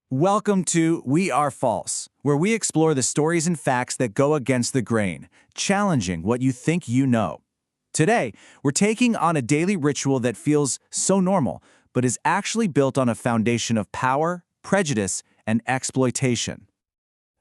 Welcome to We Are False, where we explore the stories and facts that go against the grain, challenging what you think you know. Today, we're taking on a daily ritual that feels so normal, but is actually built on a foundation of power, prejudice, and exploitation.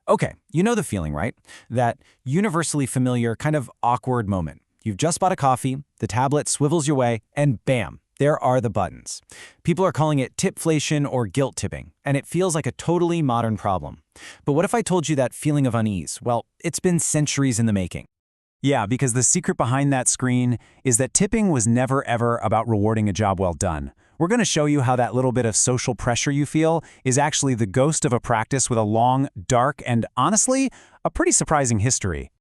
Okay, you know the feeling, right? That universally familiar, kind of awkward moment. You've just bought a coffee, the tablet swivels your way, and bam, there are the buttons. People are calling it tipflation or guilt tipping, and it feels like a totally modern problem. But what if I told you that feeling of unease? Well, it's been centuries in the making. Yeah, because the secret behind that screen is that tipping was never ever about rewarding a job well done. We're going to show you how that little bit of social pressure you feel is actually the ghost of a practice with a long, dark, and honestly, a pretty surprising history.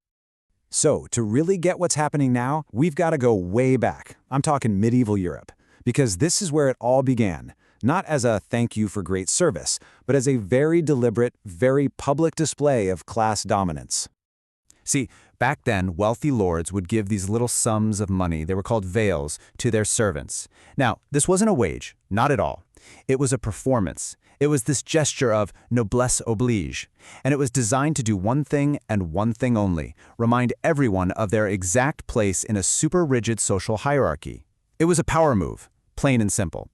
So, to really get what's happening now, we've got to go way back. I'm talking medieval Europe, because this is where it all began, not as a thank you for great service, but as a very deliberate, very public display of class dominance. See, back then, wealthy lords would give these little sums of money, they were called vails, to their servants. Now, this wasn't a wage, not at all. It was a performance. It was this gesture of noblesse oblige, and it was designed to do one thing and one thing only, remind everyone of their exact place in a super rigid social hierarchy. It was a power move, plain and simple.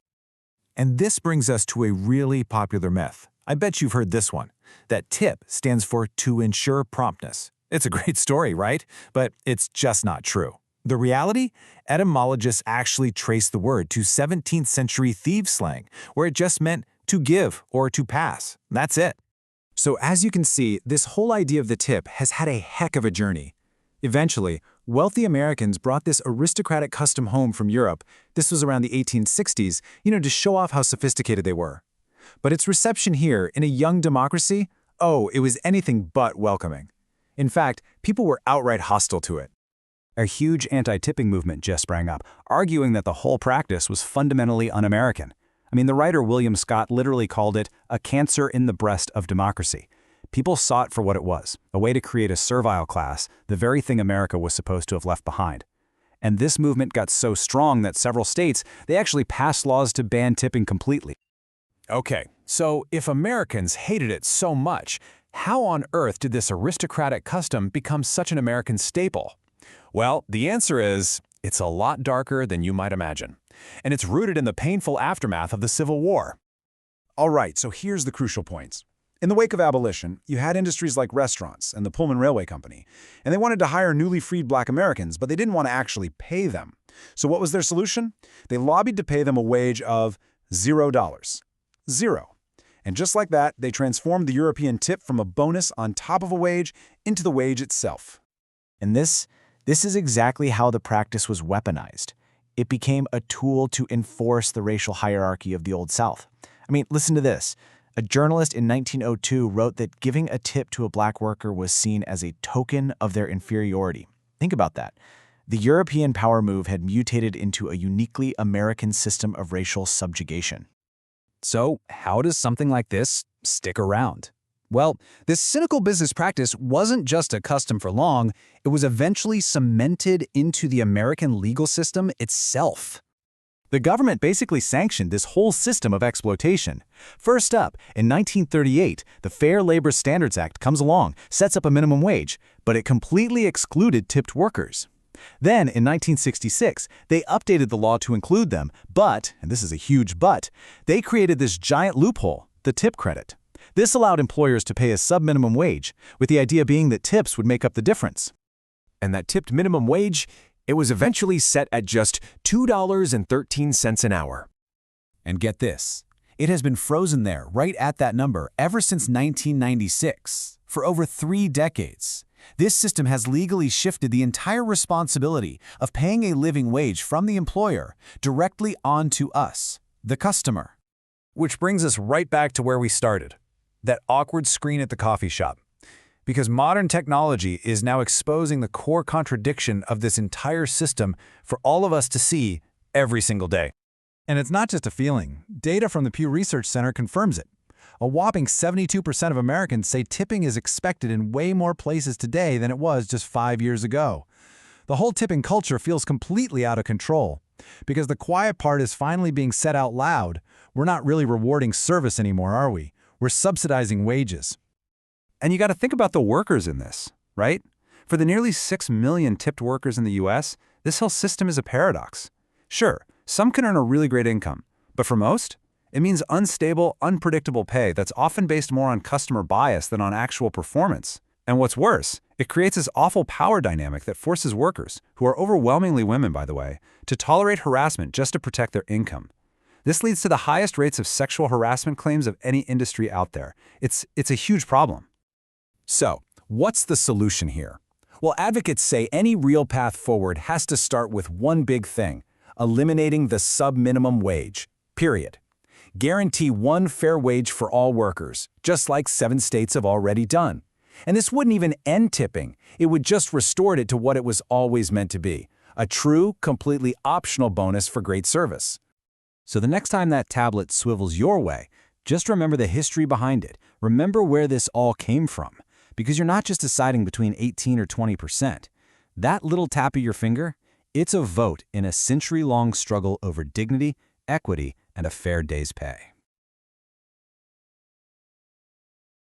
And this brings us to a really popular myth. I bet you've heard this one, that tip stands for to ensure promptness. It's a great story, right? But it's just not true. The reality? Etymologists actually trace the word to 17th century thieves' slang, where it just meant to give or to pass. That's it. So as you can see, this whole idea of the tip has had a heck of a journey. Eventually, wealthy Americans brought this aristocratic custom home from Europe. This was around the 1860s, to show off how sophisticated they were. But its reception here, in a young democracy, it was anything but welcoming. In fact, people were outright hostile to it. A huge anti-tipping movement just sprang up, arguing that the whole practice was fundamentally un-American. The writer William Scott literally called it a cancer in the breast of democracy. People saw it for what it was, a way to create a servile class, the very thing America was supposed to have left behind. And this movement got so strong that several states, they actually passed laws to ban tipping completely. Okay, so if Americans hated it so much, how on earth did this aristocratic custom become such an American staple? Well, the answer is, it's a lot darker than you might imagine. And it's rooted in the painful aftermath of the Civil War. All right, so here's the crucial points. In the wake of abolition, you had industries like restaurants and the Pullman Railway Company, and they wanted to hire newly freed Black Americans, but they didn't want to actually pay them. So what was their solution? They lobbied to pay them a wage of $0. Zero. And just like that, they transformed the European tip from a bonus on top of a wage into the wage itself. And this is exactly how the practice was weaponized. It became a tool to enforce the racial hierarchy of the Old South. Listen to this. A journalist in 1902 wrote that giving a tip to a black worker was seen as a token of their inferiority. Think about that. The European power move had mutated into a uniquely American system of racial subjugation. So, how does something like this stick around? Well, this cynical business practice wasn't just a custom for long, it was eventually cemented into the American legal system itself. The government basically sanctioned this whole system of exploitation. First up, in 1938, the Fair Labor Standards Act comes along, sets up a minimum wage, but it completely excluded tipped workers. Then, in 1966, they updated the law to include them, but, and this is a huge but, they created this giant loophole, the tip credit. This allowed employers to pay a sub-minimum wage, with the idea being that tips would make up the difference. And that tipped minimum wage, it was eventually set at just $2.13 an hour. And get this, it has been frozen there, right at that number, ever since 1996, for over 3 decades. This system has legally shifted the entire responsibility of paying a living wage from the employer directly onto us, the customer. Which brings us right back to where we started, that awkward screen at the coffee shop. Because modern technology is now exposing the core contradiction of this entire system for all of us to see every single day. And it's not just a feeling. Data from the Pew Research Center confirms it. A whopping 72% of Americans say tipping is expected in way more places today than it was just 5 years ago. The whole tipping culture feels completely out of control. Because the quiet part is finally being said out loud. We're not really rewarding service anymore, are we? We're subsidizing wages. And you got to think about the workers in this, right? For the nearly 6 million tipped workers in the US, this whole system is a paradox. Sure, some can earn a really great income, but for most, it means unstable, unpredictable pay that's often based more on customer bias than on actual performance. And what's worse, it creates this awful power dynamic that forces workers, who are overwhelmingly women by the way, to tolerate harassment just to protect their income. This leads to the highest rates of sexual harassment claims of any industry out there. It's a huge problem. So, what's the solution here? Well, advocates say any real path forward has to start with one big thing: eliminating the sub-minimum wage, period. Guarantee one fair wage for all workers, just like 7 states have already done. And this wouldn't even end tipping. It would just restore it to what it was always meant to be: a true, completely optional bonus for great service. So the next time that tablet swivels your way, just remember the history behind it. Remember where this all came from. Because you're not just deciding between 18 or 20%. That little tap of your finger, it's a vote in a century-long struggle over dignity, equity, and a fair day's pay.